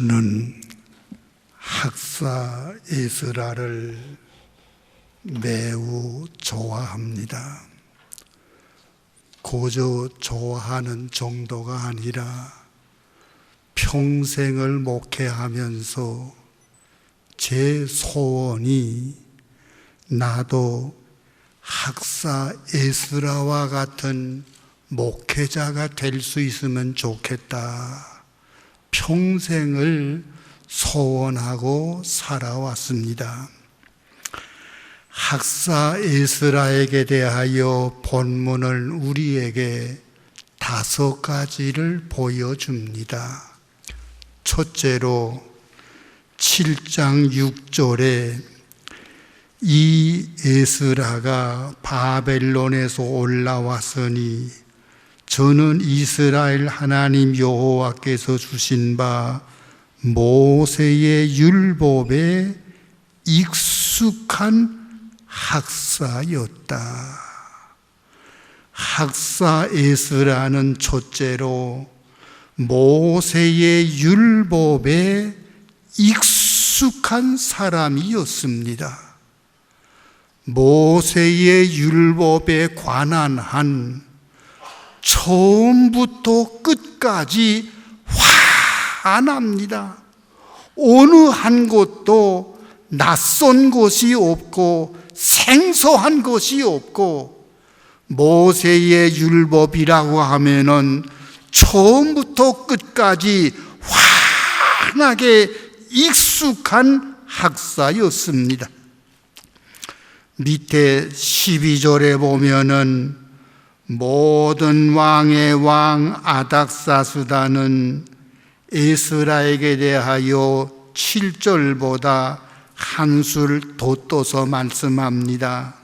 저는 학사 에스라를 매우 좋아합니다. 고저 좋아하는 정도가 아니라 평생을 목회하면서 제 소원이 나도 학사 에스라와 같은 목회자가 될 수 있으면 좋겠다. 평생을 소원하고 살아왔습니다. 학사 에스라에게 대하여 본문을 우리에게 5가지를 보여줍니다. 첫째로 7장 6절에 이 에스라가 바벨론에서 올라왔으니 저는 이스라엘 하나님 여호와께서 주신 바 모세의 율법에 익숙한 학사였다. 학사 에스라는 첫째로 모세의 율법에 익숙한 사람이었습니다. 모세의 율법에 관한 한 처음부터 끝까지 환합니다. 어느 한 곳도 낯선 것이 없고 생소한 것이 없고, 모세의 율법이라고 하면은 처음부터 끝까지 환하게 익숙한 학사였습니다. 밑에 12절에 보면은 모든 왕의 왕 아닥사스다는 에스라에게 대하여 7절보다 한술 돋워서 말씀합니다.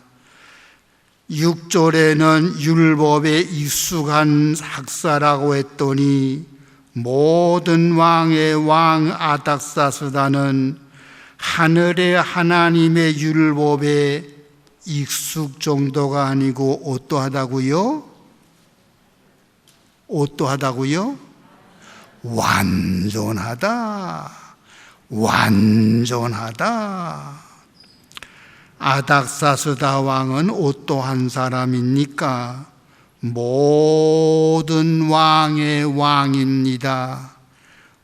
6절에는 율법에 익숙한 학사라고 했더니 모든 왕의 왕 아닥사스다는 하늘의 하나님의 율법에 익숙 정도가 아니고 어떠하다고요? 어떠하다고요? 완전하다. 완전하다. 아닥사스다 왕은 어떠한 사람입니까? 모든 왕의 왕입니다.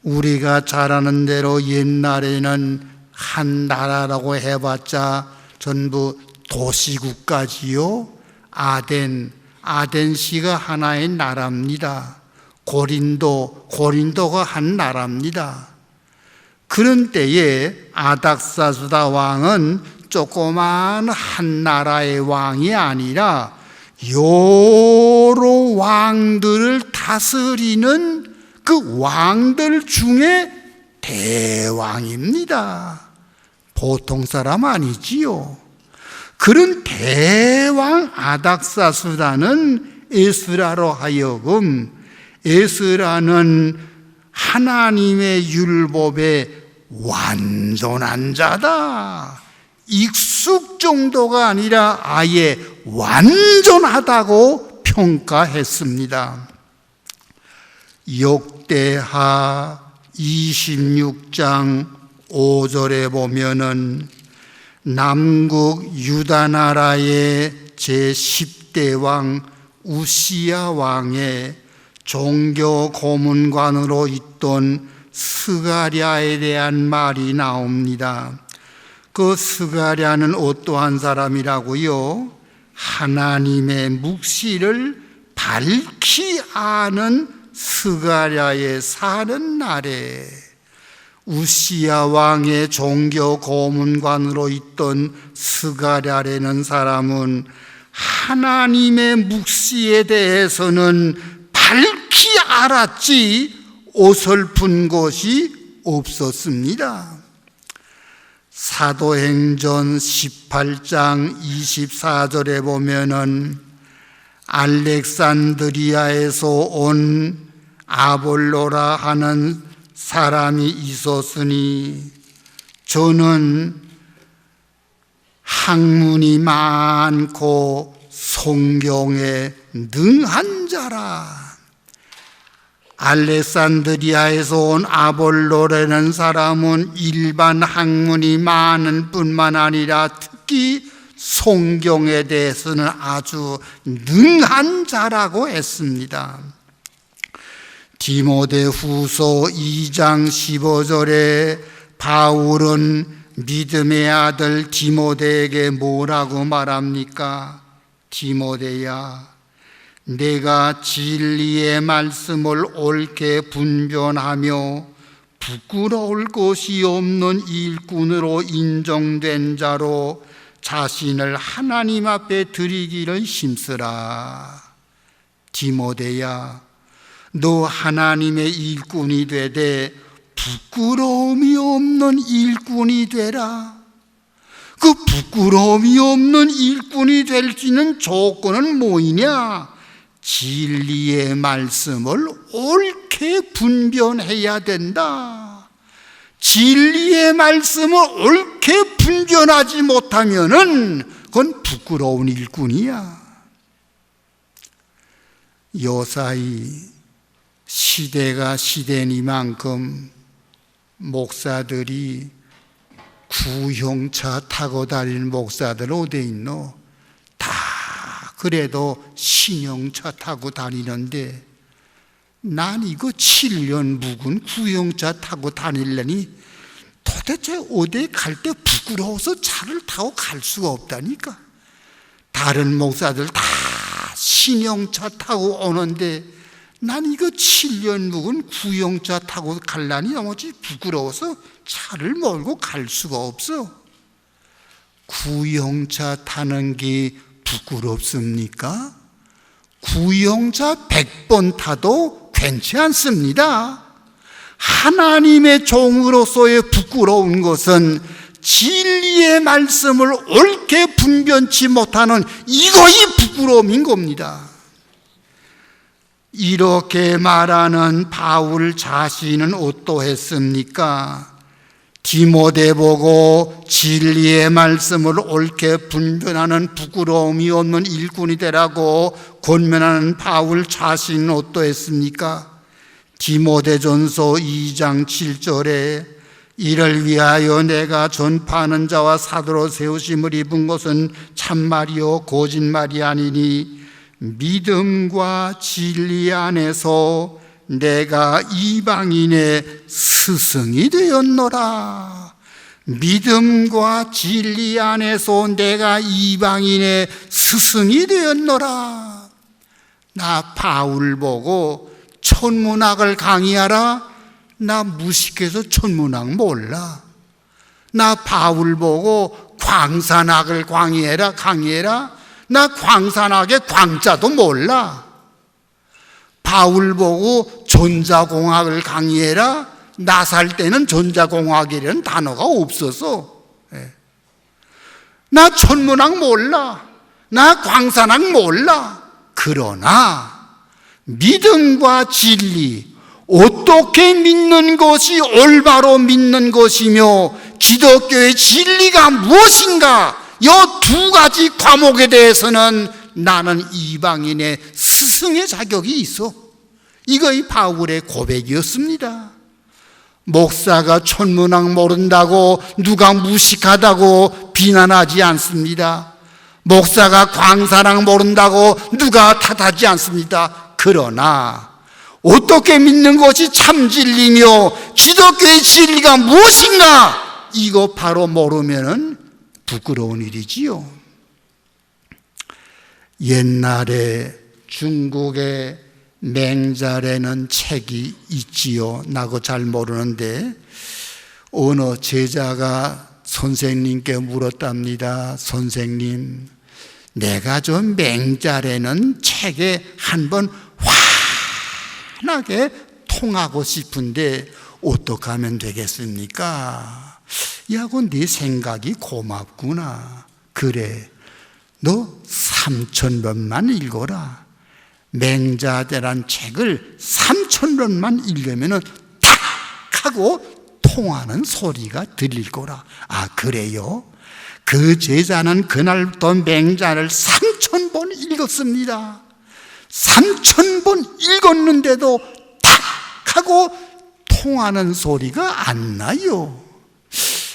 우리가 잘 아는 대로 옛날에는 한 나라라고 해봤자 전부 도시국가지요. 아덴시가 하나의 나라입니다. 고린도가 한 나라입니다. 그런 때에 아닥사스다 왕은 조그만 한 나라의 왕이 아니라 여러 왕들을 다스리는 그 왕들 중에 대왕입니다. 보통 사람 아니지요. 그런 대왕 아닥사스다는 에스라로 하여금 에스라는 하나님의 율법에 완전한 자다. 익숙 정도가 아니라 아예 완전하다고 평가했습니다. 역대하 26장 5절에 보면은 남국 유다 나라의 제10대 왕 우시야 왕의 종교 고문관으로 있던 스가랴에 대한 말이 나옵니다. 그 스가랴는 어떠한 사람이라고요? 하나님의 묵시를 밝히 아는 스가랴에 사는 날에 우시야 왕의 종교 고문관으로 있던 스가랴라는 사람은 하나님의 묵시에 대해서는 밝히 알았지 어설픈 것이 없었습니다. 사도행전 18장 24절에 보면은 알렉산드리아에서 온 아볼로라 하는 사람이 있었으니 저는 학문이 많고 성경에 능한 자라. 알렉산드리아에서 온 아볼로라는 사람은 일반 학문이 많은 뿐만 아니라 특히 성경에 대해서는 아주 능한 자라고 했습니다. 디모데후서 2장 15절에 바울은 믿음의 아들 디모데에게 뭐라고 말합니까? 디모데야, 내가 진리의 말씀을 옳게 분별하며 부끄러울 것이 없는 일꾼으로 인정된 자로 자신을 하나님 앞에 드리기를 힘쓰라. 디모데야, 너 하나님의 일꾼이 되되 부끄러움이 없는 일꾼이 되라. 그 부끄러움이 없는 일꾼이 될 수 있는 조건은 뭐이냐? 진리의 말씀을 옳게 분별해야 된다. 진리의 말씀을 옳게 분별하지 못하면은 그건 부끄러운 일꾼이야. 요사이 시대가 시대니만큼 목사들이 구형차 타고 다니는 목사들 어디 있노? 다 그래도 신형차 타고 다니는데 난 이거 7년 묵은 구형차 타고 다니려니 도대체 어디 갈 때 부끄러워서 차를 타고 갈 수가 없다니까. 다른 목사들 다 신형차 타고 오는데 난 이거 7년 묵은 구형차 타고 갈라니 나머지 부끄러워서 차를 몰고 갈 수가 없어. 구형차 타는 게 부끄럽습니까? 구형차 100번 타도 괜찮습니다. 하나님의 종으로서의 부끄러운 것은 진리의 말씀을 옳게 분별치 못하는 이거이 부끄러움인 겁니다. 이렇게 말하는 바울 자신은 어떠했습니까? 디모데 보고 진리의 말씀을 옳게 분별하는 부끄러움이 없는 일꾼이 되라고 권면하는 바울 자신은 어떠했습니까? 디모데전서 2장 7절에 이를 위하여 내가 전파하는 자와 사도로 세우심을 입은 것은 참말이요 거짓말이 아니니 믿음과 진리 안에서 내가 이방인의 스승이 되었노라. 믿음과 진리 안에서 내가 이방인의 스승이 되었노라. 나 바울 보고 천문학을 강의하라? 나 무식해서 천문학 몰라. 나 바울 보고 광산학을 강의해라? 나 광산학의 광자도 몰라. 바울 보고 전자공학을 강의해라? 나 살 때는 전자공학이라는 단어가 없어서. 나 천문학 몰라. 나 광산학 몰라. 그러나 믿음과 진리, 어떻게 믿는 것이 올바로 믿는 것이며 기독교의 진리가 무엇인가, 이 두 가지 과목에 대해서는 나는 이방인의 스승의 자격이 있어. 이거이 바울의 고백이었습니다. 목사가 천문학 모른다고 누가 무식하다고 비난하지 않습니다. 목사가 광산학 모른다고 누가 탓하지 않습니다. 그러나 어떻게 믿는 것이 참 진리며 기독교의 진리가 무엇인가, 이거 바로 모르면은 부끄러운 일이지요. 옛날에 중국에 맹자라는 책이 있지요. 나고 잘 모르는데 어느 제자가 선생님께 물었답니다. 선생님, 내가 좀 맹자라는 책에 한번 환하게 통하고 싶은데 어떻게 하면 되겠습니까? 야고 네 생각이 고맙구나. 그래, 너 3,000번만 읽어라. 맹자대란 책을 3,000번만 읽으면 탁 하고 통하는 소리가 들릴 거라. 아, 그래요? 그 제자는 그날부터 맹자를 3,000번 읽었습니다. 3,000번 읽었는데도 탁 하고 통하는 소리가 안 나요.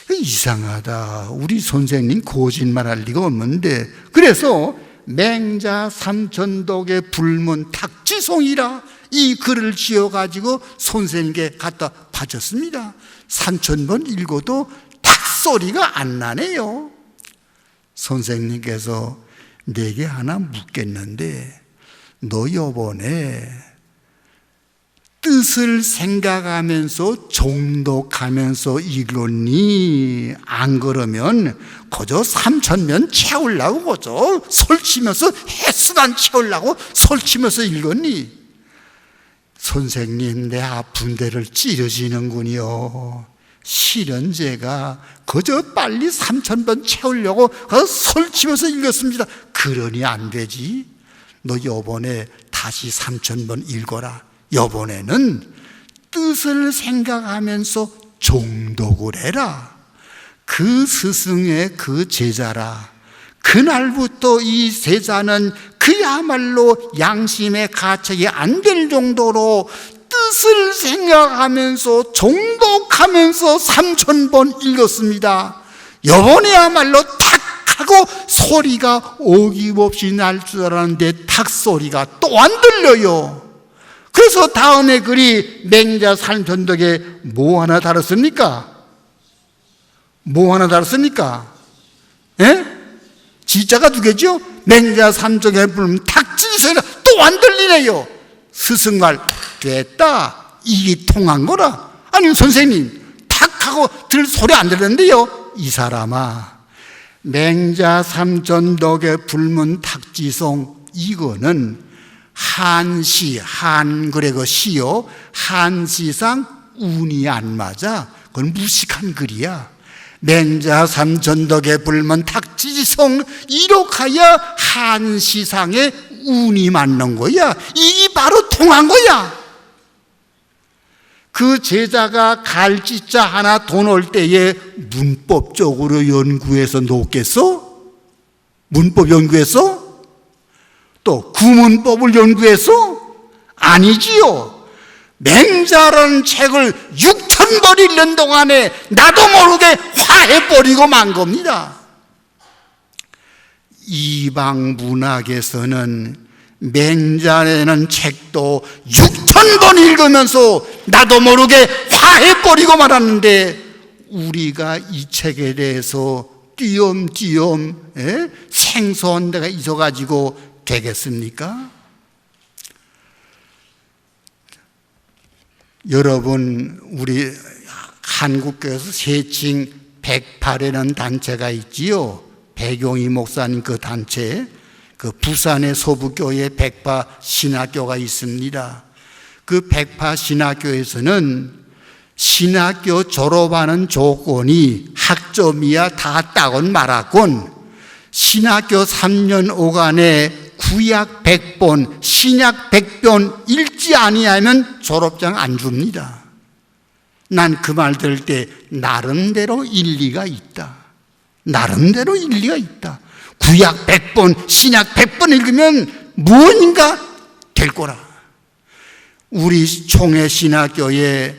이상하다. 우리 선생님 거짓말할 리가 없는데. 그래서 맹자 삼천덕의 불문 탁지송이라 이 글을 지어가지고 선생님께 갖다 바쳤습니다. 3000번 읽어도 탁소리가 안 나네요. 선생님께서 내게 하나 묻겠는데, 너 요번에 뜻을 생각하면서 종독하면서 읽었니? 안 그러면 그저 3000면 채우려고 그저 설치면서 횟수단 채우려고 설치면서 읽었니? 선생님, 내 아픈 데를 찌르시는군요. 실은 제가 그저 빨리 3000번 채우려고 설치면서 읽었습니다. 그러니 안 되지. 너 요번에 다시 3000번 읽어라. 요번에는 뜻을 생각하면서 종독을 해라. 그 스승의 그 제자라. 그날부터 이 제자는 그야말로 양심의 가책이 안 될 정도로 뜻을 생각하면서 종독하면서 3000번 읽었습니다. 요번에야말로 탁 하고 소리가 어김없이 날 줄 알았는데 탁 소리가 또 안 들려요. 그래서 다음에 글이 맹자 삼천덕에 뭐 하나 다뤘습니까? 뭐 하나 다뤘습니까? 예? 지자가 두 개죠? 맹자 삼천덕에 부르면 탁지 소리가 또 안 들리네요. 스승말 됐다. 일이 통한 거라. 아니 선생님 탁하고 들 소리 안 들렸는데요. 이 사람아, 맹자 삼천덕의 불문 탁지송 이거는 한시, 한글의 그 시요, 한시상 운이 안 맞아. 그건 무식한 글이야. 맹자 삼천덕의 불문 탁지송 이렇게 하여 한시상의 운이 맞는 거야. 이게 바로 통한 거야. 그 제자가 갈지자 하나 돈 올 때에 문법적으로 연구해서 놓겠어? 문법 연구해서? 또 구문법을 연구해서? 아니지요. 맹자라는 책을 6000번 읽는 동안에 나도 모르게 화해버리고 만 겁니다. 이방 문학에서는 맹자라는 책도 6000번 읽으면서 나도 모르게 화해버리고 말았는데, 우리가 이 책에 대해서 띄엄띄엄 생소한 데가 있어가지고 되겠습니까? 여러분, 우리 한국교회에서 세칭 108이라는 단체가 있지요. 배경희 목사님 그 단체, 그 부산의 소부교회 백파 신학교가 있습니다. 그 백파 신학교에서는 신학교 졸업하는 조건이 학점이야 다 따곤 말았건 신학교 3년 5간에 구약 100번, 신약 100번 읽지 아니하면 졸업장 안 줍니다. 난 그 말 들을 때 나름대로 일리가 있다. 나름대로 일리가 있다. 구약 100번, 신약 100번 읽으면 무엇인가 될 거라. 우리 총회 신학교에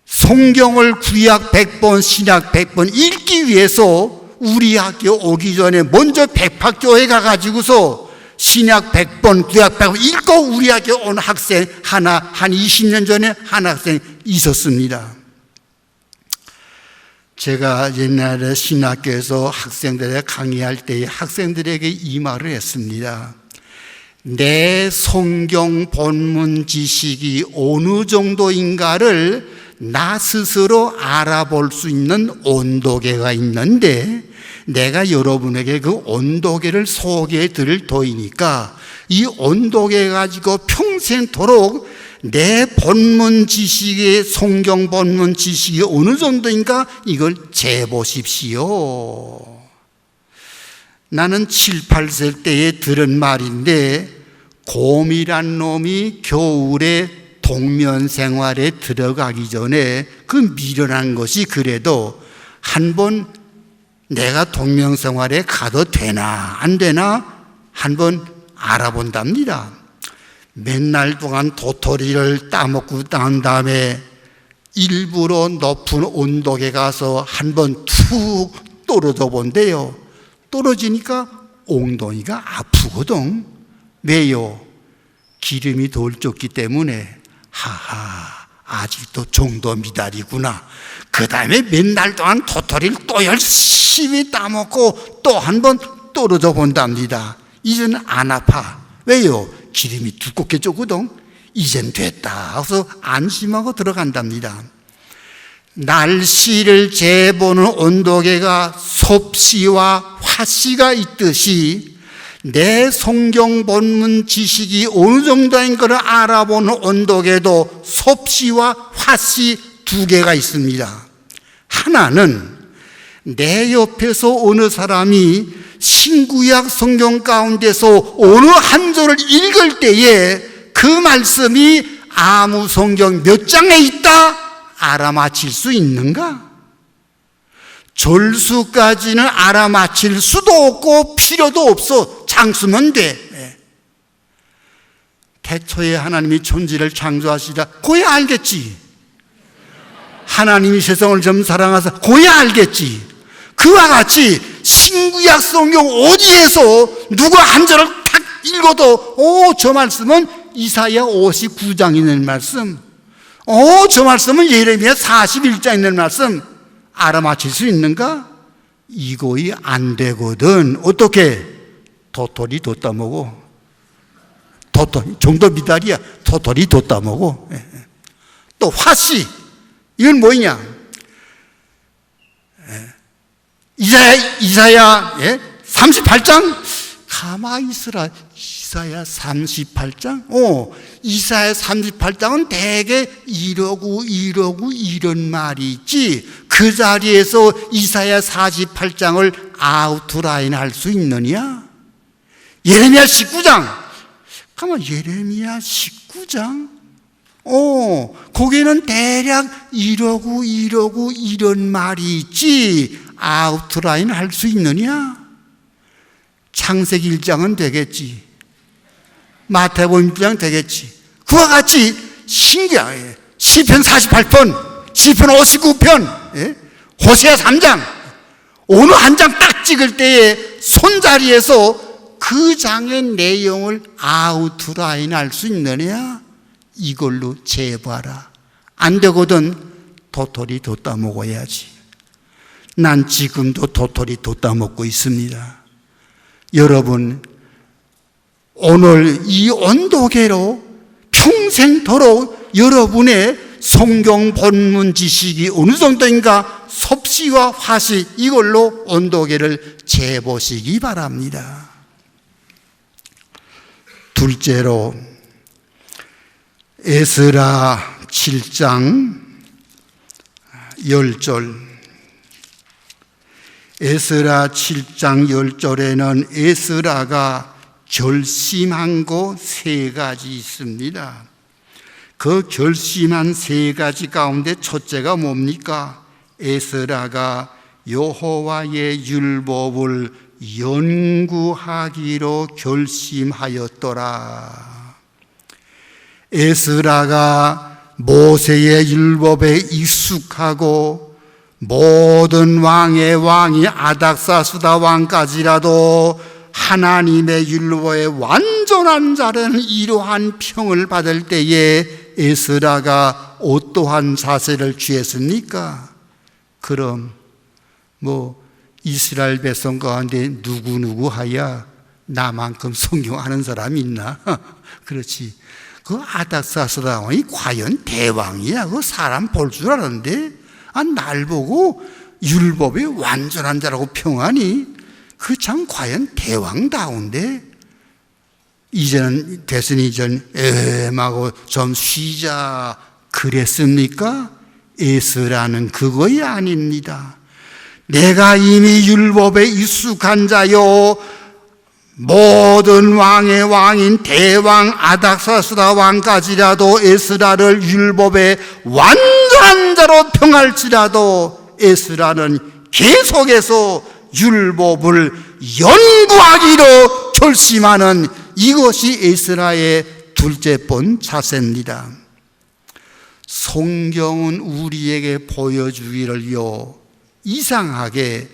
성경을 구약 100번, 신약 100번 읽기 위해서 우리 학교 오기 전에 먼저 백파교회 가가지고서 신약 100번, 구약 100번 읽고 우리 학교 온 학생 하나, 한 20년 전에 한 학생 있었습니다. 제가 옛날에 신학교에서 학생들에게 강의할 때 학생들에게 이 말을 했습니다. 내 성경 본문 지식이 어느 정도인가를 나 스스로 알아볼 수 있는 온도계가 있는데, 내가 여러분에게 그 온도계를 소개해 드릴 터이니까 이 온도계 가지고 평생토록 내 본문 지식의 성경 본문 지식이 어느 정도인가 이걸 재보십시오. 나는 7, 8세 때에 들은 말인데, 곰이란 놈이 겨울에 동면 생활에 들어가기 전에 그 미련한 것이 그래도 한번 내가 동면 생활에 가도 되나 안 되나 한번 알아본답니다. 맨날 동안 도토리를 따먹고 난 다음에 일부러 높은 언덕에 가서 한번 툭 떨어져 본대요. 떨어지니까 엉덩이가 아프거든. 왜요? 기름이 덜 쪘기 때문에. 하하, 아직도 정도 미달이구나. 그 다음에 맨날 동안 도토리를 또 열심히 따먹고 또 한번 떨어져 본답니다. 이제는 안 아파. 왜요? 기름이 두껍게 쪘거든. 이젠 됐다 하고서 안심하고 들어간답니다. 날씨를 재보는 온도계가 섭씨와 화씨가 있듯이 내 성경 본문 지식이 어느 정도인 것을 알아보는 온도계도 섭씨와 화씨 두 개가 있습니다. 하나는 내 옆에서 어느 사람이 신구약 성경 가운데서 어느 한 절을 읽을 때에 그 말씀이 아무 성경 몇 장에 있다 알아맞힐 수 있는가? 절수까지는 알아맞힐 수도 없고 필요도 없어. 장수면 돼. 태초에 하나님이 천지를 창조하시다 고야 알겠지. 하나님이 세상을 좀 사랑하사 고야 알겠지. 그와 같이 신구약 성경 어디에서 누가 한 절을 탁 읽어도 저 말씀은 이사야 59장에 있는 말씀, 저 말씀은 예레미야 41장에 있는 말씀 알아맞힐 수 있는가? 이거이 안 되거든. 어떻게? 도토리 뒀다 먹어. 도토리 정도 미달이야. 도토리 뒀다 먹어. 또 화씨, 이건 뭐냐? 이사야 38장? 가만히 있으라. 이사야 38장? 이사야 38장은 대개 이러고 이런 말이 있지. 그 자리에서 이사야 48장을 아웃라인 할 수 있느냐? 예레미야 19장. 가만, 예레미야 19장? 거기는 대략 이러고 이런 말이 있지. 아웃라인 할 수 있느냐? 창세기 1장은 되겠지. 마태복음 1장 되겠지. 그와 같이 신기하게 시편 48편, 시편 59편, 호세아 3장 어느 한 장 딱 찍을 때에 손자리에서 그 장의 내용을 아웃라인 할 수 있느냐? 이걸로 재봐라. 안 되거든 도토리 뒀다 먹어야지. 난 지금도 도토리 뒀다 먹고 있습니다. 여러분, 오늘 이 온도계로 평생토록 여러분의 성경 본문 지식이 어느 정도인가 섭씨와 화씨 이걸로 온도계를 재보시기 바랍니다. 둘째로 에스라 7장 10절. 에스라 7장 10절에는 에스라가 결심한 거 세 가지 있습니다. 그 결심한 세 가지 가운데 첫째가 뭡니까? 에스라가 여호와의 율법을 연구하기로 결심하였더라. 에스라가 모세의 율법에 익숙하고 모든 왕의 왕이 아닥사스다 왕까지라도 하나님의 율법의 완전한 자라는 이러한 평을 받을 때에 에스라가 어떠한 자세를 취했습니까? 그럼 이스라엘 백성 가운데 누구 하야 나만큼 성경 아는 사람이 있나? 그렇지. 그 아닥사스다 왕이 과연 대왕이야? 그 사람 볼 줄 아는데 날 보고 율법의 완전한 자라고 평하니 그 참 과연 대왕다운데 이제는 됐으니 이젠 하고 좀 쉬자 그랬습니까? 에스라는 그거이 아닙니다. 내가 이미 율법에 익숙한 자요 모든 왕의 왕인 대왕 아닥사스다 왕까지라도 에스라를 율법의 완전한 자로 평할지라도 에스라는 계속해서 율법을 연구하기로 결심하는 이것이 에스라의 둘째 번 자세입니다. 성경은 우리에게 보여주기를요, 이상하게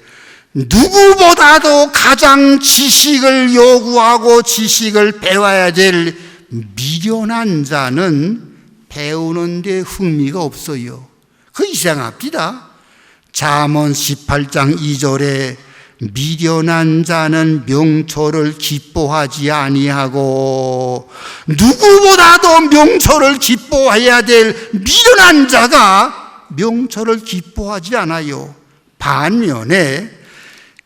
누구보다도 가장 지식을 요구하고 지식을 배워야 될 미련한 자는 배우는 데 흥미가 없어요. 그 이상합니다. 잠언 18장 2절에 미련한 자는 명철을 기뻐하지 아니하고, 누구보다도 명철을 기뻐해야 될 미련한 자가 명철을 기뻐하지 않아요. 반면에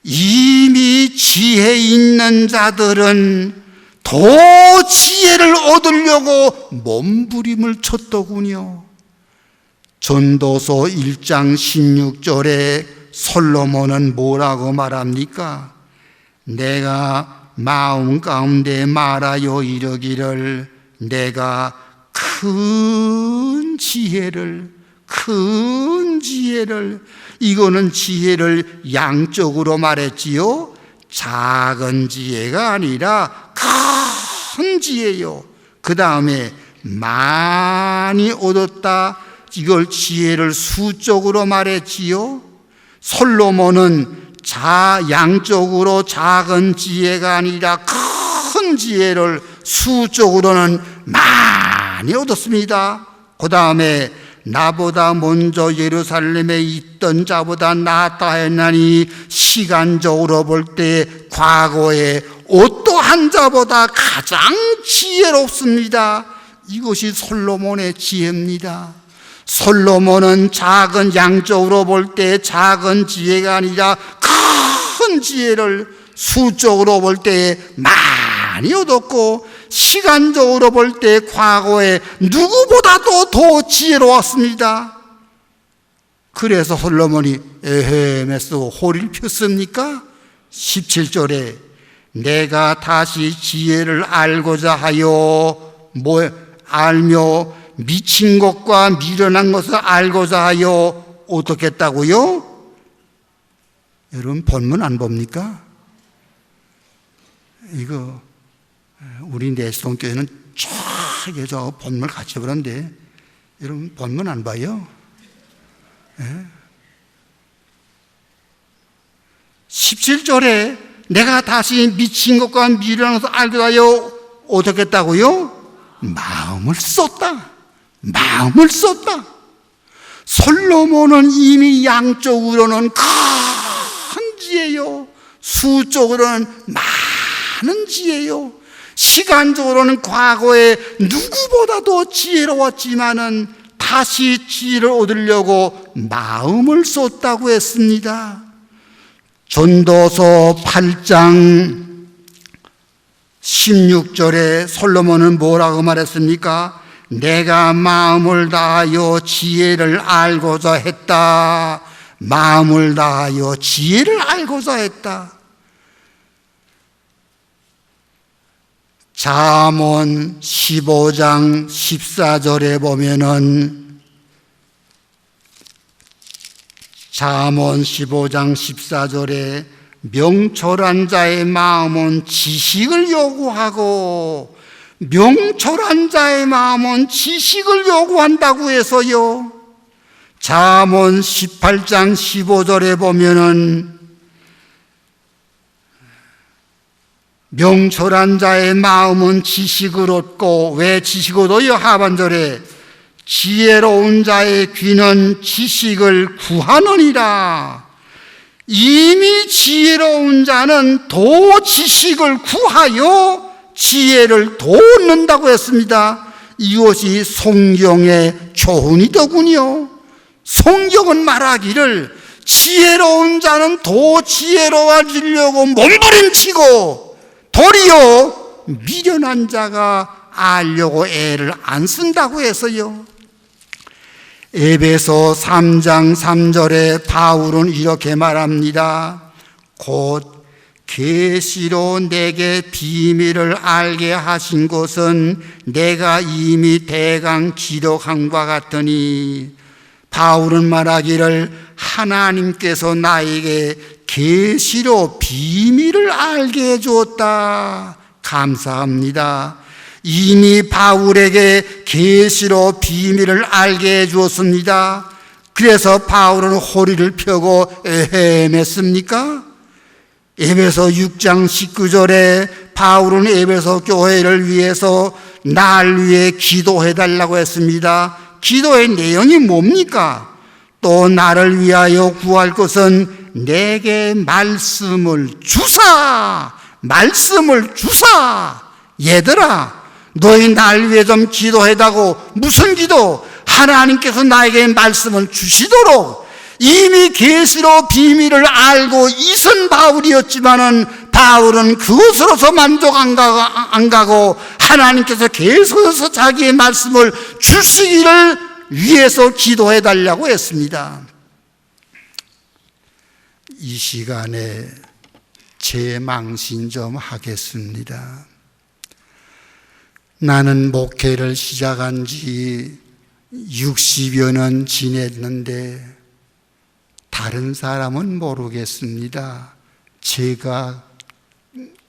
이미 지혜 있는 자들은 더 지혜를 얻으려고 몸부림을 쳤더군요. 전도서 1장 16절에 솔로몬은 뭐라고 말합니까? 내가 마음 가운데 말하여 이르기를 내가 큰 지혜를, 이거는 지혜를 양쪽으로 말했지요. 작은 지혜가 아니라 큰 지혜요. 그 다음에 많이 얻었다, 이걸 지혜를 수적으로 말했지요. 솔로몬은 양쪽으로 작은 지혜가 아니라 큰 지혜를 수적으로는 많이 얻었습니다. 그 다음에 나보다 먼저 예루살렘에 있던 자보다 낫다 했나니 시간적으로 볼 때 과거에 어떠한 자보다 가장 지혜롭습니다. 이것이 솔로몬의 지혜입니다. 솔로몬은 양쪽으로 볼 때 작은 지혜가 아니라 큰 지혜를 수적으로 볼 때 많이 얻었고, 시간적으로 볼 때 과거에 누구보다도 더 지혜로웠습니다. 그래서 솔로몬이 에헤메스 호리를 폈습니까? 17절에 내가 다시 지혜를 알고자 하여 알며 미친 것과 미련한 것을 알고자 하여 어떻게 했다고요? 여러분 본문 안 봅니까? 이거 우리 내수동교회는 쫙 저 본문을 같이 보는데 여러분 본문 안 봐요? 17절에 내가 다시 미친 것과 미련한 것을 알고자 하여 어떻게 했다고요? 마음을 쏟다. 솔로몬은 이미 양쪽으로는 큰 지혜요, 수적으로는 많은 지혜요, 시간적으로는 과거에 누구보다도 지혜로웠지만은 다시 지혜를 얻으려고 마음을 쏟다고 했습니다. 전도서 8장 16절에 솔로몬은 뭐라고 말했습니까? 내가 마음을 다하여 지혜를 알고자 했다. 마음을 다하여 지혜를 알고자 했다. 잠언 15장 14절에 보면은 잠언 15장 14절에 명철한 자의 마음은 지식을 요구하고, 명철한 자의 마음은 지식을 요구한다고 해서요. 잠언 18장 15절에 보면은 명철한 자의 마음은 지식을 얻고, 왜 지식을 얻어요? 하반절에 지혜로운 자의 귀는 지식을 구하느니라. 이미 지혜로운 자는 더 지식을 구하여 지혜를 더 얻는다고 했습니다. 이것이 성경의 교훈이더군요. 성경은 말하기를 지혜로운 자는 더 지혜로워지려고 몸부림치고, 도리어 미련한 자가 알려고 애를 안 쓴다고 해서요. 에베소 3장 3절에 바울은 이렇게 말합니다. 곧 계시로 내게 비밀을 알게 하신 것은 내가 이미 대강 기록한 바 같으니, 바울은 말하기를 하나님께서 나에게 계시로 비밀을 알게 해주었다. 감사합니다. 이미 바울에게 계시로 비밀을 알게 해 주었습니다. 그래서 바울은 허리를 펴고 헤맸습니까? 에베소 6장 19절에 바울은 에베소 교회를 위해서 날 위해 기도해달라고 했습니다. 기도의 내용이 뭡니까? 또 나를 위하여 구할 것은 내게 말씀을 주사! 말씀을 주사! 얘들아, 너희 날 위해 좀 기도해다고. 무슨 기도? 하나님께서 나에게 말씀을 주시도록. 이미 계시로 비밀을 알고 있은 바울이었지만은 바울은 그것으로서 만족 안 가고 하나님께서 계속해서 자기의 말씀을 주시기를 위해서 기도해 달라고 했습니다. 이 시간에 제 망신 좀 하겠습니다. 나는 목회를 시작한 지 60여 년 지냈는데 다른 사람은 모르겠습니다. 제가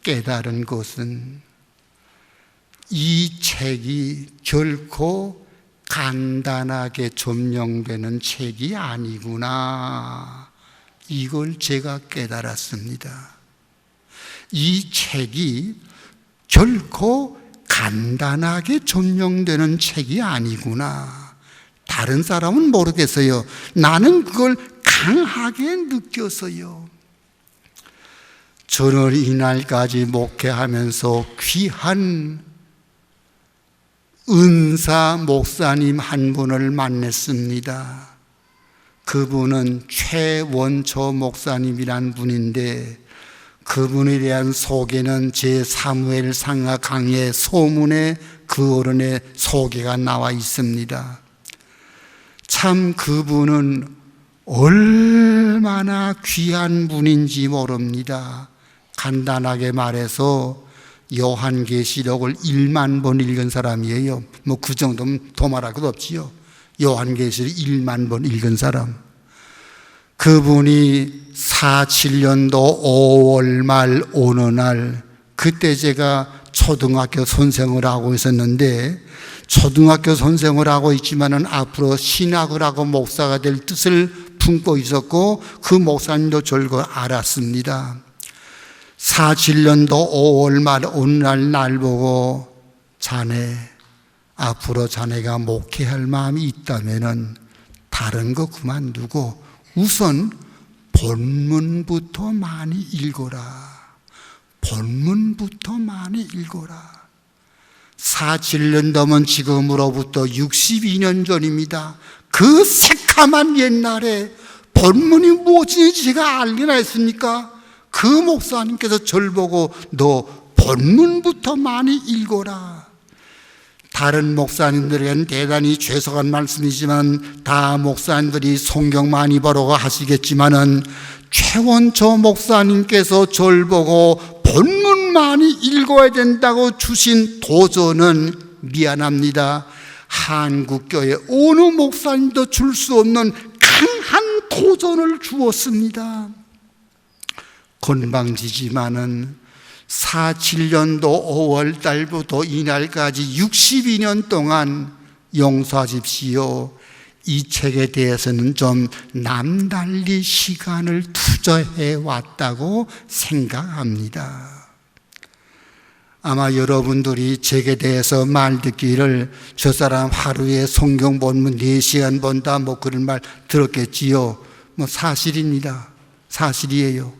깨달은 것은 이 책이 결코 간단하게 점령되는 책이 아니구나. 이걸 제가 깨달았습니다. 이 책이 결코 간단하게 점령되는 책이 아니구나. 다른 사람은 모르겠어요. 나는 그걸 강하게 느꼈어요. 저는 이날까지 목회하면서 귀한 은사 목사님 한 분을 만났습니다. 그분은 최원초 목사님이란 분인데 그분에 대한 소개는 제 사무엘 상하 강의 소문에 그 어른의 소개가 나와 있습니다. 참 그분은 얼마나 귀한 분인지 모릅니다. 간단하게 말해서 요한계시록을 1만 번 읽은 사람이에요. 뭐 그 정도면 더 말할 것 없지요. 요한계시록 1만 번 읽은 사람. 그분이 47년도 5월 말 어느 날, 그때 제가 초등학교 선생을 하고 있었는데, 초등학교 선생을 하고 있지만은 앞으로 신학을 하고 목사가 될 뜻을 품고 있었고 그 목사님도 저를 알았습니다. 47년도 5월 말 어느 날 보고 자네 앞으로 자네가 목회할 마음이 있다면은 다른 거 그만두고 우선 본문부터 많이 읽어라. 본문부터 많이 읽어라. 47년 넘은 지금으로부터 62년 전입니다. 그 새카만 옛날에 본문이 무엇인지 제가 알기나 했습니까? 그 목사님께서 저를 보고 너 본문부터 많이 읽어라. 다른 목사님들에게는 대단히 죄송한 말씀이지만 다 목사님들이 성경 많이 보라고 하시겠지만은 최원초 목사님께서 저를 보고 본문 많이 읽어야 된다고 주신 도전은 미안합니다. 한국교회 어느 목사님도 줄 수 없는 강한 도전을 주었습니다. 건방지지만은 47년도 5월 달부터 이날까지 62년 동안 용서하십시오. 이 책에 대해서는 좀 남달리 시간을 투자해 왔다고 생각합니다. 아마 여러분들이 책에 대해서 말 듣기를 저 사람 하루에 성경 본문 4시간 본다 뭐 그런 말 들었겠지요. 뭐 사실입니다. 사실이에요.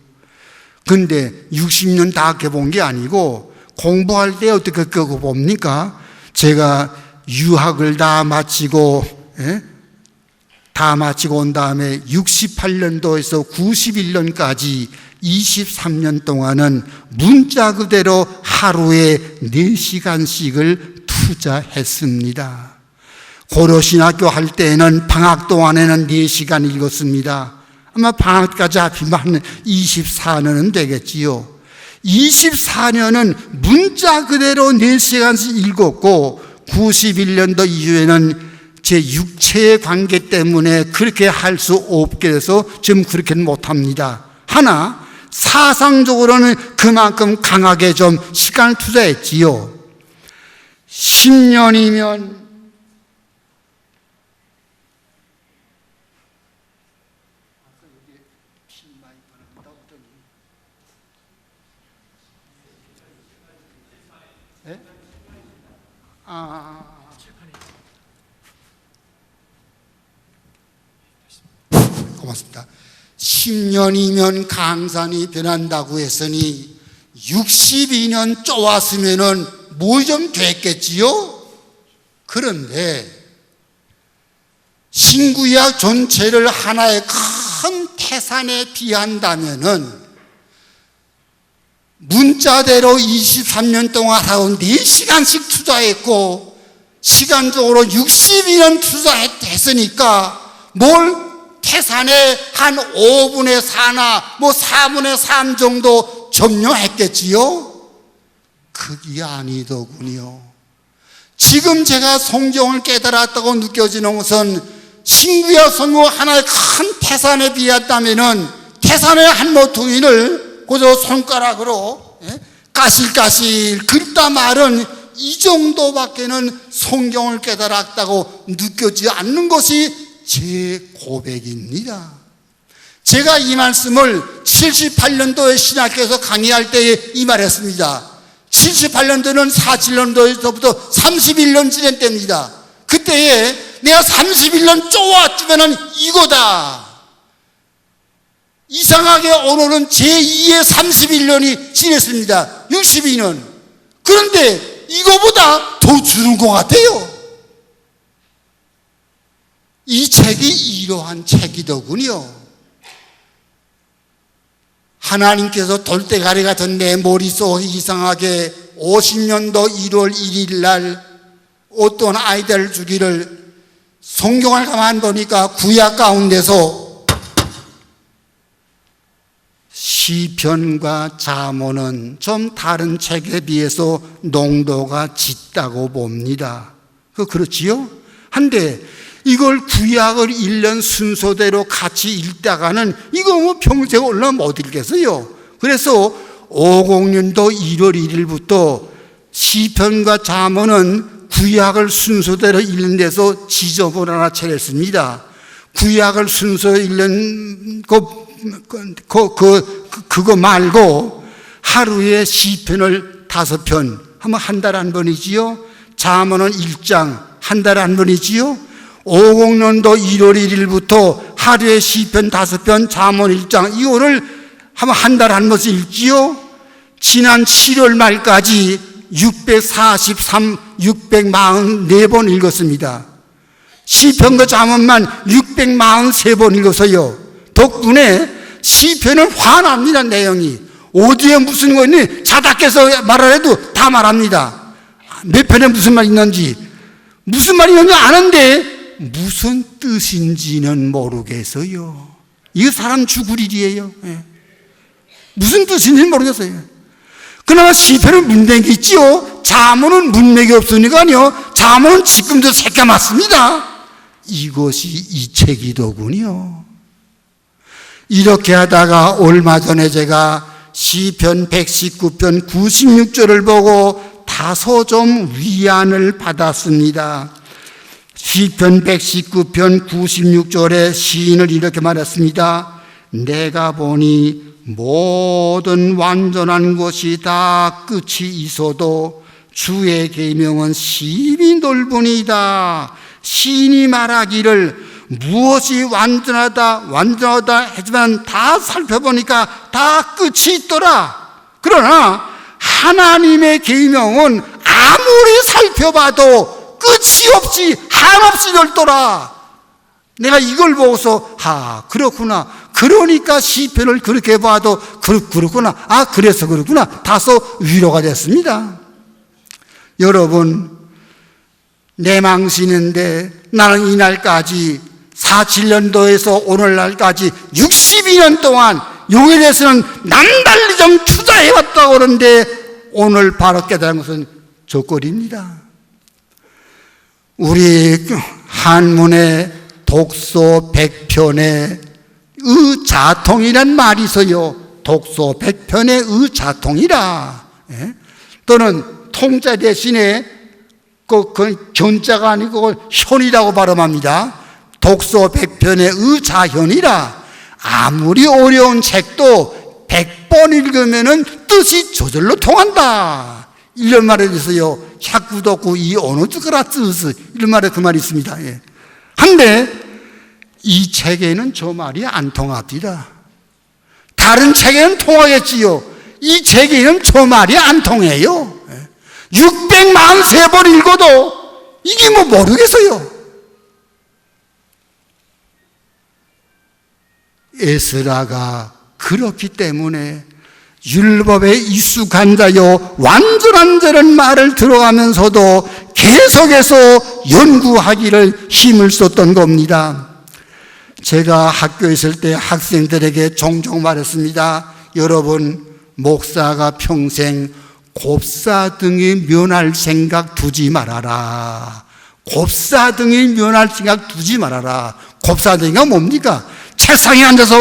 근데 60년 다 학교 게 아니고 공부할 때 어떻게 그거 봅니까? 제가 유학을 다 마치고 온 다음에 68년도에서 91년까지 23년 동안은 문자 그대로 하루에 4시간씩을 투자했습니다. 고려신학교 할 때에는 방학 동안에는 4시간 읽었습니다. 아마 방학까지 합치면 24년은 되겠지요. 24년은 문자 그대로 4시간씩 읽었고 91년도 이후에는 제 육체의 관계 때문에 그렇게 할 수 없게 돼서 지금 그렇게는 못합니다. 하나 사상적으로는 그만큼 강하게 좀 시간을 투자했지요. 10년이면 고맙습니다. 10년이면 강산이 변한다고 했으니 62년 쪼았으면은 뭐 좀 됐겠지요? 그런데 신구약 전체를 하나의 큰 태산에 비한다면은 문자대로 23년 동안 하고 4시간씩 투자했고 시간적으로 62년 투자했으니까 뭘 태산에 한 5분의 4나 뭐 4분의 3 정도 점령했겠지요? 그게 아니더군요. 지금 제가 성경을 깨달았다고 느껴지는 것은 신구약 성경 하나의 큰 태산에 비했다면은 태산의 한 모퉁이를 그저 손가락으로 까실까실 긁다 말은 이 정도밖에는 성경을 깨달았다고 느껴지지 않는 것이 제 고백입니다. 제가 이 말씀을 78년도에 신학교에서 강의할 때에 이 말했습니다. 78년도는 47년도에서부터 31년 지낸 때입니다. 그때에 내가 31년 쪼았으면 이거다. 이상하게 오늘은 제2의 31년이 지냈습니다. 62년. 그런데 이거보다 더 주는 것 같아요. 이 책이 이러한 책이더군요. 하나님께서 돌대가리 같은 내 머릿속에 이상하게 50년도 1월 1일 날 어떤 아이디어를 주기를 성경을 가만 보니까 구약 가운데서 시편과 잠언은 좀 다른 책에 비해서 농도가 짙다고 봅니다. 그렇지요? 한데 이걸 구약을 1년 순서대로 같이 읽다가는 이거 뭐 평생 올라 못 읽겠어요. 그래서 50년도 1월 1일부터 시편과 잠언은 구약을 순서대로 읽는 데서 지점을 하나 차렸습니다. 구약을 순서로 읽는 그거 말고 하루에 시편을 5편 하면 한 달에 한 번이지요. 잠언은 1장 한 달에 한 번이지요. 50년도 1월 1일부터 하루에 시편 5편, 잠언 1장 이거를 하면 한 달에 한 번씩 읽지요. 지난 7월 말까지 644번 읽었습니다. 시편과 잠언만 643번 읽어서요. 덕분에 시편은 환합니다. 내용이 어디에 무슨 거 있니? 자다께서 말을 해도 다 말합니다. 몇 편에 무슨 말 있는지 아는데 무슨 뜻인지는 모르겠어요. 이거 사람 죽을 일이에요. 무슨 뜻인지는 모르겠어요. 그나마 시편은 문맥이 있지요. 잠언은 문맥이 없으니까요. 잠언은 지금도 새까맣습니다. 이것이 이 책이더군요. 이렇게 하다가 얼마 전에 제가 시편 119편 96절을 보고 다소 좀 위안을 받았습니다. 시편 119편 96절에 시인을 이렇게 말했습니다. 내가 보니 모든 완전한 것이 다 끝이 있어도 주의 계명은 심히 넓으니이다. 시인이 말하기를 무엇이 완전하다 하지만 다 살펴보니까 다 끝이 있더라. 그러나 하나님의 계명은 아무리 살펴봐도 끝이 없이 한없이 넓더라. 내가 이걸 보고서 그렇구나. 그러니까 시편을 그렇게 봐도 그렇구나. 그래서 그렇구나. 다소 위로가 됐습니다. 여러분, 내 망신인데 나는 이날까지 47년도에서 오늘날까지 62년 동안 용에 대해서는 남달리 좀 투자해왔다고 그러는데 오늘 바로 깨달은 것은 저꼴입니다. 우리 한문의 독소 100편에 의자통이란 말이 있어요. 독소 100편의 의자통이라. 또는 통자 대신에 그 견자가 아니고 현이라고 발음합니다. 독서 100편의 의자현이라. 아무리 어려운 책도 100번 읽으면은 뜻이 저절로 통한다. 이런 말에 대해서요, 샤쿠도쿠 이 오노즈그라 뜻, 이런 말에 그 말이 있습니다. 예. 한데 이 책에는 저 말이 안 통합니다. 다른 책에는 통하겠지요. 이 책에는 저 말이 안 통해요. 643번 읽어도 이게 뭐 모르겠어요. 에스라가 그렇기 때문에 율법에 익숙한 자요 완전한 자는 말을 들어가면서도 계속해서 연구하기를 힘을 썼던 겁니다. 제가 학교에 있을 때 학생들에게 종종 말했습니다. 여러분, 목사가 평생 곱사등이 면할 생각 두지 말아라. 곱사등이 면할 생각 두지 말아라. 곱사등이가 뭡니까? 책상에 앉아서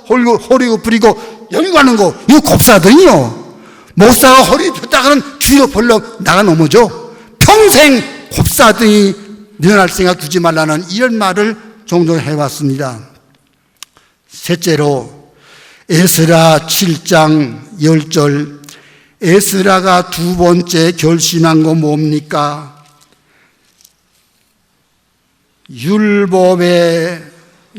허리 굽히고 연구하는 거, 이거 곱사등이요. 목사가 허리 폈다가는 뒤로 벌렁 나가 넘어져. 평생 곱사등이 면할 생각 두지 말라는 이런 말을 종종 해왔습니다. 셋째로 에스라 7장 10절, 에스라가 두 번째 결심한 거 뭡니까? 율법에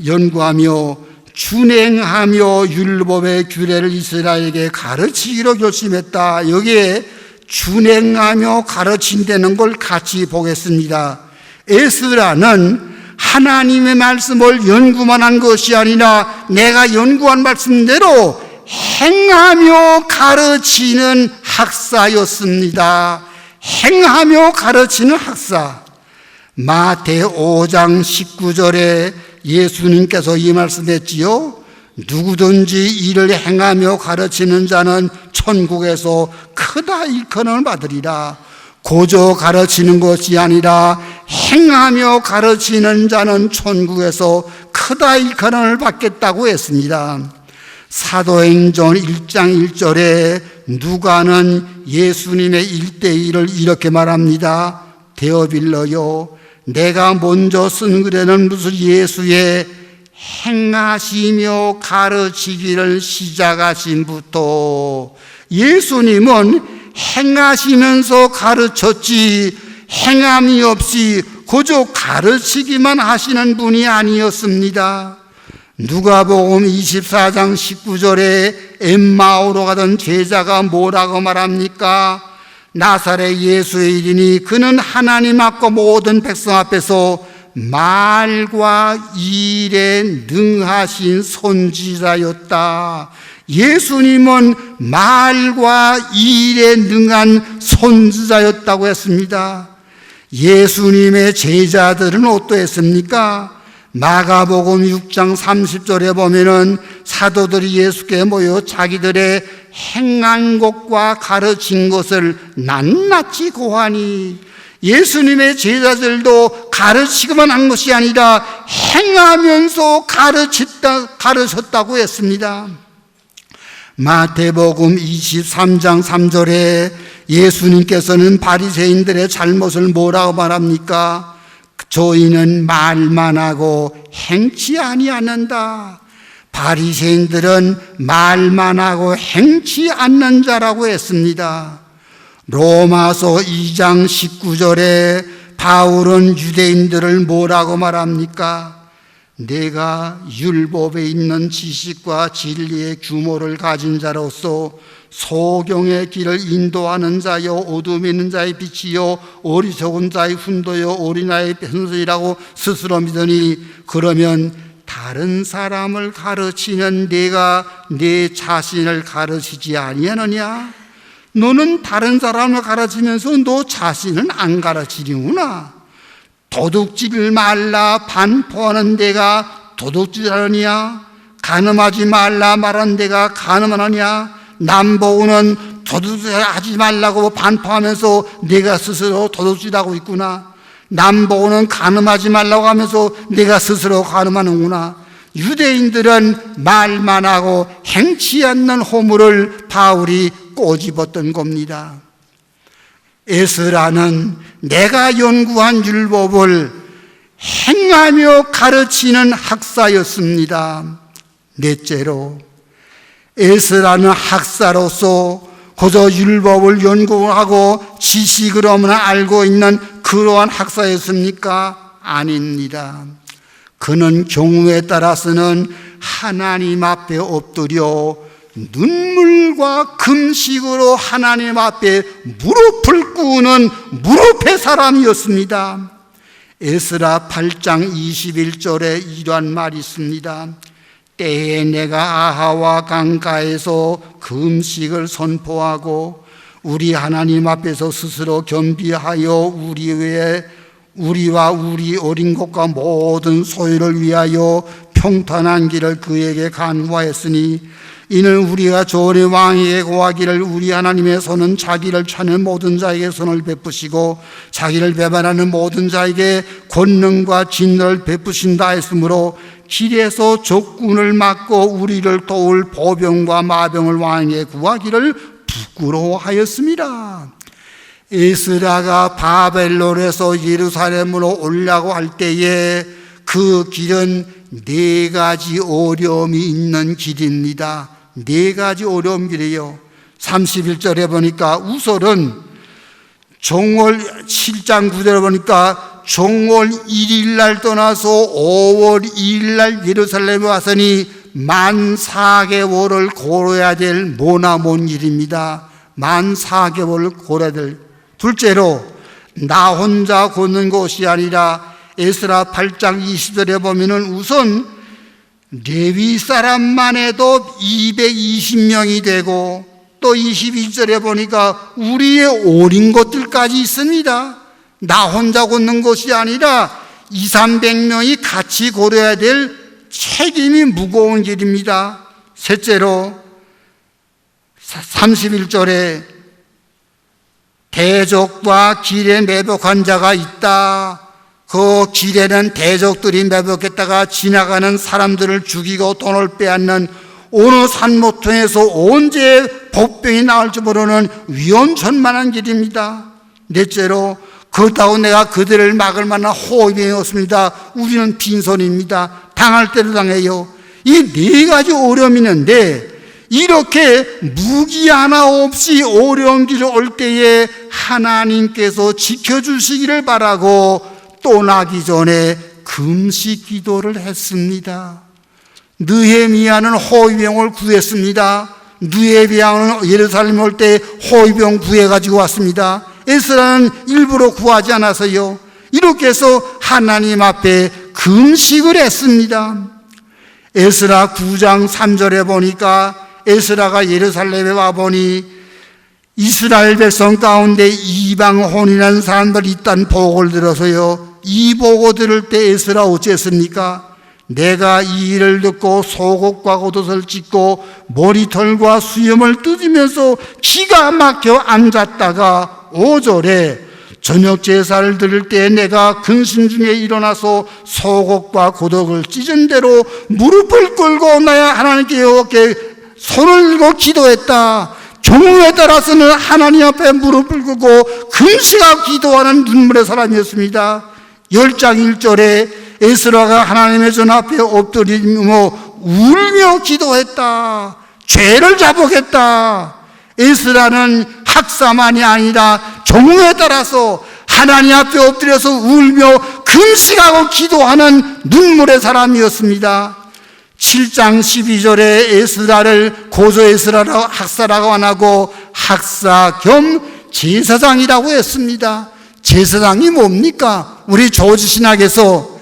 연구하며 준행하며 율법의 규례를 이스라엘에게 가르치기로 결심했다. 여기에 준행하며 가르친다는 걸 같이 보겠습니다. 에스라는 하나님의 말씀을 연구만 한 것이 아니라 내가 연구한 말씀대로 행하며 가르치는 학사였습니다. 행하며 가르치는 학사. 마태 5장 19절에 예수님께서 이 말씀했지요. 누구든지 이를 행하며 가르치는 자는 천국에서 크다 일컬음을 받으리라. 고저 가르치는 것이 아니라 행하며 가르치는 자는 천국에서 크다 일컬음을 받겠다고 했습니다. 사도행전 1장 1절에 누가는 예수님의 1:1을 이렇게 말합니다. 데어빌러요, 내가 먼저 쓴 글에는 무슨 예수의 행하시며 가르치기를 시작하신부터, 예수님은 행하시면서 가르쳤지 행함이 없이 그저 가르치기만 하시는 분이 아니었습니다. 누가복음 24장 19절에 엠마오로 가던 제자가 뭐라고 말합니까? 나사렛 예수의 일이니 그는 하나님 앞과 모든 백성 앞에서 말과 일에 능하신 선지자였다. 예수님은 말과 일에 능한 선지자였다고 했습니다. 예수님의 제자들은 어떠했습니까? 마가복음 6장 30절에 보면은 사도들이 예수께 모여 자기들의 행한 것과 가르친 것을 낱낱이 고하니, 예수님의 제자들도 가르치기만 한 것이 아니라 행하면서 가르쳤다고 했습니다. 마태복음 23장 3절에 예수님께서는 바리새인들의 잘못을 뭐라고 말합니까? 저희는 말만 하고 행치 아니하는다. 바리새인들은 말만 하고 행치 않는 자라고 했습니다. 로마서 2장 19절에 바울은 유대인들을 뭐라고 말합니까? 내가 율법에 있는 지식과 진리의 규모를 가진 자로서 소경의 길을 인도하는 자요 어둠에 있는 자의 빛이요 어리석은 자의 훈도요 어린아이의 편서이라고 스스로 믿으니, 그러면 다른 사람을 가르치는 내가 내 자신을 가르치지 아니하느냐? 너는 다른 사람을 가르치면서 너 자신은 안 가르치는구나. 도둑질 말라 반포하는 데가 도둑질하느냐? 간음하지 말라 말하는 데가 간음하느냐? 남보우는 도둑질하지 말라고 반포하면서 내가 스스로 도둑질하고 있구나. 남보우는 간음하지 말라고 하면서 내가 스스로 간음하는구나. 유대인들은 말만 하고 행치 않는 허물을 바울이 꼬집었던 겁니다. 에스라는 내가 연구한 율법을 행하며 가르치는 학사였습니다. 넷째로, 에스라는 학사로서 그저 율법을 연구하고 지식으로만 알고 있는 그러한 학사였습니까? 아닙니다. 그는 경우에 따라서는 하나님 앞에 엎드려 눈물과 금식으로 하나님 앞에 무릎을 꿇는 무릎의 사람이었습니다. 에스라 8장 21절에 이러한 말이 있습니다. 때에 내가 아하와 강가에서 금식을 선포하고 우리 하나님 앞에서 스스로 겸비하여 우리와 우리 어린 것과 모든 소유를 위하여 평탄한 길을 그에게 간구하였으니 이는 우리가 전에 왕에게 고하기를 우리 하나님의 손은 자기를 찾는 모든 자에게 손을 베푸시고 자기를 배반하는 모든 자에게 권능과 진노를 베푸신다 했으므로 길에서 적군을 막고 우리를 도울 보병과 마병을 왕에게 구하기를 부끄러워하였습니다. 에스라가 바벨론에서 예루살렘으로 오려고 할 때에 그 길은 4가지 어려움이 있는 길입니다. 4가지 어려운 길이에요. 31절에 보니까 우설은 정월 7장 9절에 보니까 정월 1일 날 떠나서 5월 2일 날 예루살렘에 왔으니 만 4개월을 걸어야 될 모나먼 일입니다. 만 4개월을 걸어야 될. 둘째로 나 혼자 걷는 것이 아니라 에스라 8장 20절에 보면은 우선 레위 사람만 해도 220명이 되고 또 22절에 보니까 우리의 어린 것들까지 있습니다. 나 혼자 걷는 것이 아니라 200~300명이 같이 걸어야 될 책임이 무거운 길입니다. 셋째로 31절에 대적과 길에 매복한 자가 있다. 그 길에는 대적들이 매복했다가 지나가는 사람들을 죽이고 돈을 빼앗는 어느 산모퉁에서 언제 복병이 나올지 모르는 위험천만한 길입니다. 넷째로 그렇다고 내가 그들을 막을 만한 호위병이 없습니다. 우리는 빈손입니다. 당할 대로 당해요. 이 4가지 어려움이 있는데 이렇게 무기 하나 없이 어려운 길을 올 때에 하나님께서 지켜주시기를 바라고 떠나기 전에 금식 기도를 했습니다. 느헤미야는 호위병을 구했습니다. 느헤미야는 예루살렘 올 때 호위병 구해가지고 왔습니다. 에스라는 일부러 구하지 않아서요. 이렇게 해서 하나님 앞에 금식을 했습니다. 에스라 9장 3절에 보니까 에스라가 예루살렘에 와보니 이스라엘 백성 가운데 이방 혼인한 사람들이 있다는 보고를 들어서요. 이 보고 들을 때 에스라 어찌했습니까? 내가 이 일을 듣고 속옷과 겉옷을 찢고 머리털과 수염을 뜯으면서 기가 막혀 앉았다가 5절에 저녁 제사를 드릴 때 내가 근심 중에 일어나서 속옷과 겉옷을 찢은 대로 무릎을 꿇고 나야 하나님께 여호와께 손을 들고 기도했다. 경우에 따라서는 하나님 앞에 무릎을 꿇고 금식하고 기도하는 눈물의 사람이었습니다. 10장 1절에 에스라가 하나님의 전 앞에 엎드리며 울며 기도했다. 죄를 자복했다. 에스라는 학사만이 아니라 경우에 따라서 하나님 앞에 엎드려서 울며 금식하고 기도하는 눈물의 사람이었습니다. 7장 12절에 에스라를 고조 에스라라고 학사라고 안 하고 학사 겸 제사장이라고 했습니다. 제사장이 뭡니까? 우리 조지 신학에서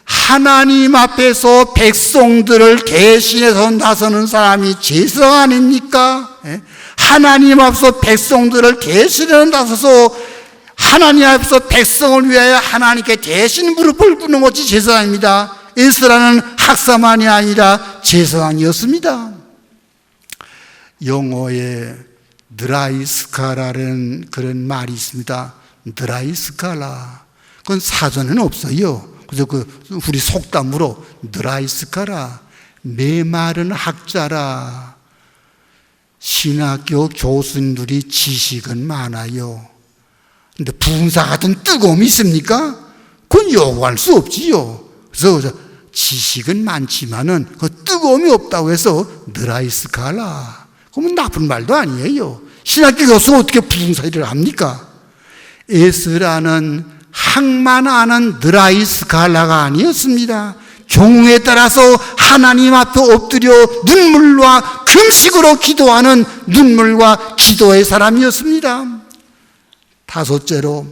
하나님 앞에서 백성들을 대신해서 나서는 사람이 제사장 아닙니까? 하나님 앞에서 백성들을 대신해서 나서서 하나님 앞에서 백성을 위하여 하나님께 대신 무릎을 꿇는 것이 제사장입니다. 에스라는 학사만이 아니라 제사장이었습니다. 영어에 드라이스카라는 그런 말이 있습니다. 드라이스카라. 그건 사전에는 없어요. 그래서 우리 속담으로 드라이스카라. 메마른 학자라. 신학교 교수님들이 지식은 많아요. 근데 부흥사 같은 뜨거움이 있습니까? 그건 요구할 수 없지요. 그래서 지식은 많지만은 그 뜨거움이 없다고 해서 느라이스칼라, 그러면 나쁜 말도 아니에요. 신학교 교수가 어떻게 부흥사 일을 합니까? 에스라는 학만 아는 느라이스칼라가 아니었습니다. 경우에 따라서 하나님 앞에 엎드려 눈물과 금식으로 기도하는 눈물과 기도의 사람이었습니다. 다섯째로,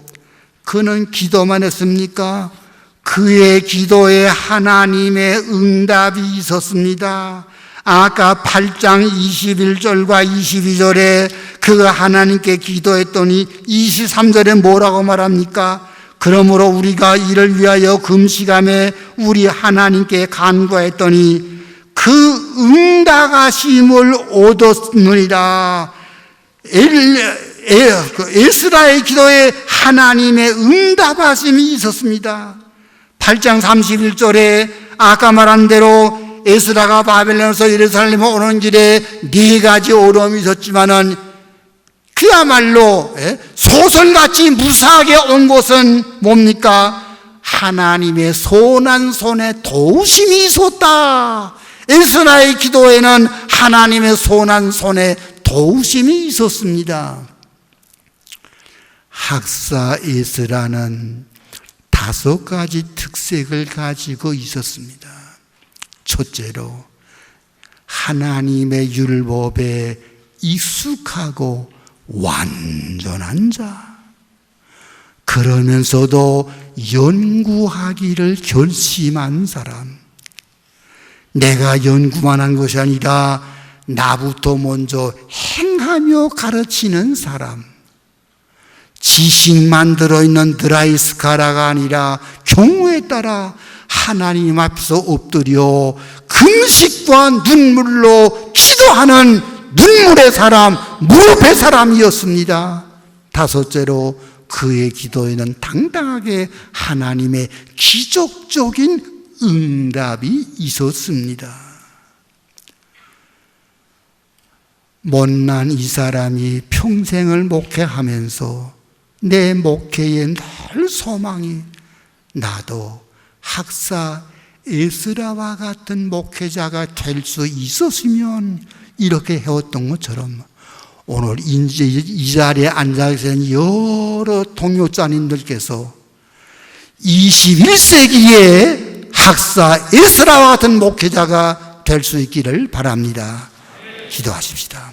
그는 기도만 했습니까? 그의 기도에 하나님의 응답이 있었습니다. 아까 8장 21절과 22절에 그 하나님께 기도했더니 23절에 뭐라고 말합니까? 그러므로 우리가 이를 위하여 금식하며 우리 하나님께 간구했더니 그 응답하심을 얻었느니라. 에스라의 기도에 하나님의 응답하심이 있었습니다. 8장 31절에 아까 말한 대로 에스라가 바벨론에서 예루살렘에 오는 길에 4가지 어려움이 있었지만은 그야말로 소설같이 무사하게 온 것은 뭡니까? 하나님의 선한 손에 도우심이 있었다. 에스라의 기도에는 하나님의 선한 손에 도우심이 있었습니다. 학사 에스라는 5가지 특색을 가지고 있었습니다. 첫째로, 하나님의 율법에 익숙하고 완전한 자, 그러면서도 연구하기를 결심한 사람. 내가 연구만 한 것이 아니라 나부터 먼저 행하며 가르치는 사람. 지식만 들어있는 드라이스카라가 아니라 경우에 따라 하나님 앞에서 엎드려 금식과 눈물로 기도하는 눈물의 사람, 무릎의 사람이었습니다. 다섯째로, 그의 기도에는 당당하게 하나님의 기적적인 응답이 있었습니다. 못난 이 사람이 평생을 목회하면서 내 목회에 늘 소망이, 나도 학사 에스라와 같은 목회자가 될 수 있었으면 이렇게 해왔던 것처럼, 오늘 이제 이 자리에 앉아 계신 여러 동역자님들께서 21세기에 학사 에스라와 같은 목회자가 될 수 있기를 바랍니다. 기도하십시다.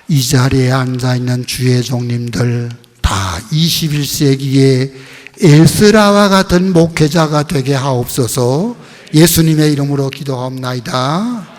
이 자리에 앉아있는 주의 종님들 다 21세기에 에스라와 같은 목회자가 되게 하옵소서. 예수님의 이름으로 기도하옵나이다.